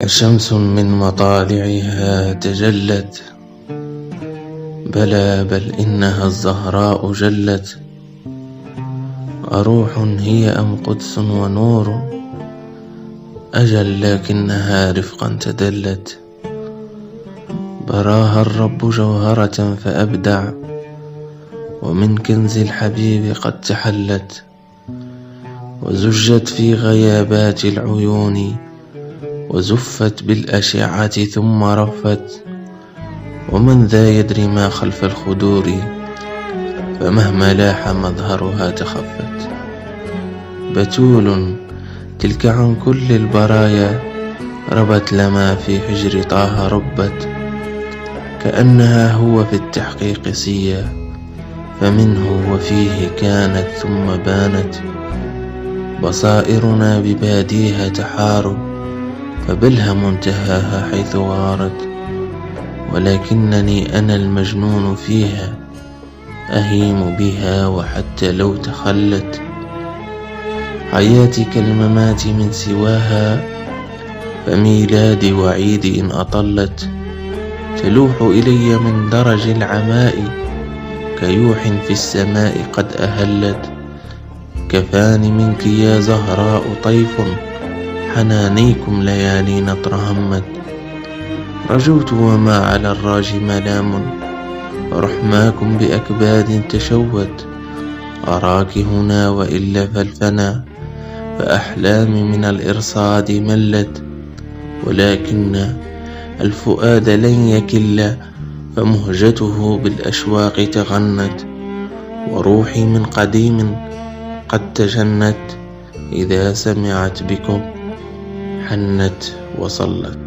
شمس من مطالعها تجلت، بلى بل إنها الزهراء جلت. أروح هي أم قدس ونور؟ أجل لكنها رفقا تدلت. براها الرب جوهرة فأبدع، ومن كنز الحبيب قد تحلت. وزجت في غيابات العيون، وزفت بالأشعة ثم رفت. ومن ذا يدري ما خلف الخدور، فمهما لاح مظهرها تخفت. بتول تلك عن كل البرايا، ربت لما في حجر طه ربت. كأنها هو في التحقيق سيا، فمنه وفيه كانت ثم بانت. بصائرنا بباديها تحارب، فبلها منتهاها حيث غارت. ولكنني أنا المجنون فيها، أهيم بها وحتى لو تخلت. حياتي كالممات من سواها، فميلادي وعيدي إن أطلت. تلوح إلي من درج العماء، كيوح في السماء قد أهلت. كفاني منك يا زهراء طيف، حنانيكم ليالينا ترهمت. رجوت وما على الراج ملام، رحماكم بأكباد تشوت. أراك هنا وإلا فالفنا، فأحلامي من الإرصاد ملت. ولكن الفؤاد لن يكل، فمهجته بالأشواق تغنت. وروحي من قديم قد تجنت، إذا سمعت بكم حنت وصلت.